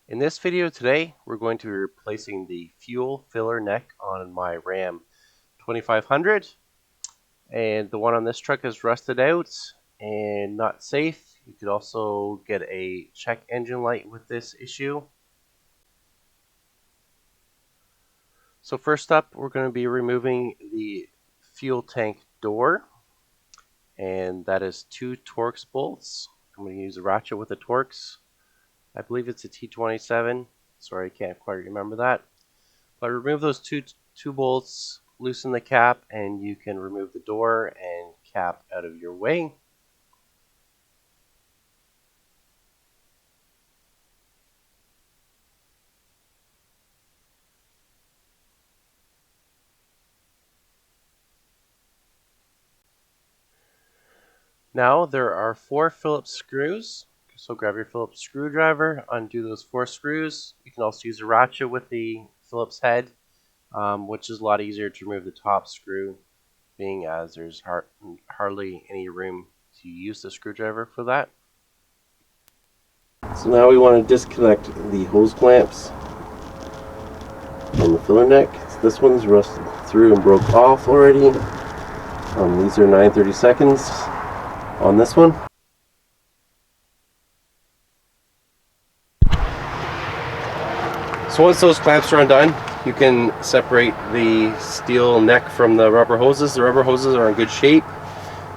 In this video today, we're going to be replacing the fuel filler neck on my Ram 2500, and the one on this truck is rusted out and not safe. You could also get a check engine light with this issue. So first up, we're going to be removing the fuel tank door, and that is 2 Torx bolts. I'm going to use a ratchet with the Torx. I believe it's a T27. Sorry, I can't quite remember that. But remove those two bolts, loosen the cap, and you can remove the door and cap out of your way. Now there are 4 Phillips screws. So grab your Phillips screwdriver, undo those 4 screws. You can also use a ratchet with the Phillips head, which is a lot easier to remove the top screw, being as there's hardly any room to use the screwdriver for that. So now we want to disconnect the hose clamps on the filler neck. This one's rusted through and broke off already. These are 9/32 on this one. So once those clamps are undone, you can separate the steel neck from the rubber hoses. The rubber hoses are in good shape,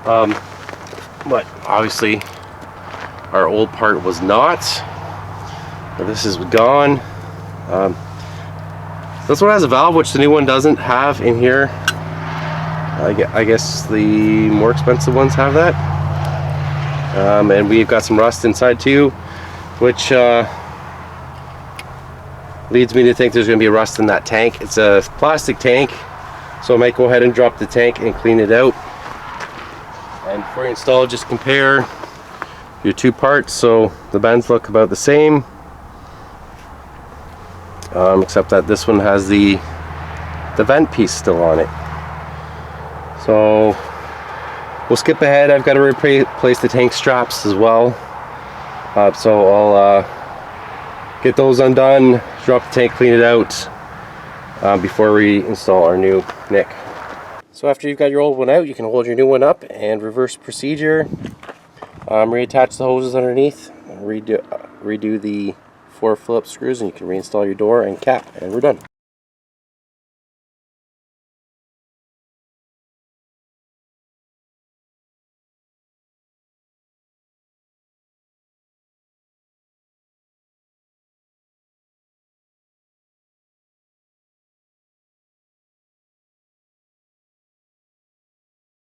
but obviously our old part was not. This is gone. This one has a valve, which the new one doesn't have in here. I guess the more expensive ones have that. And we've got some rust inside too, which leads me to think there's going to be rust in that tank. It's a plastic tank, so I might go ahead and drop the tank and clean it out. And before you install, just compare your 2 parts. So the bends look about the same, except that this one has the vent piece still on it. So we'll skip ahead. I've got to replace the tank straps as well. So I'll get those undone, drop the tank, clean it out before we install our new nick. So after you've got your old one out, you can hold your new one up and reverse procedure. Reattach the hoses underneath, redo the 4 Phillips screws, and you can reinstall your door and cap, and we're done.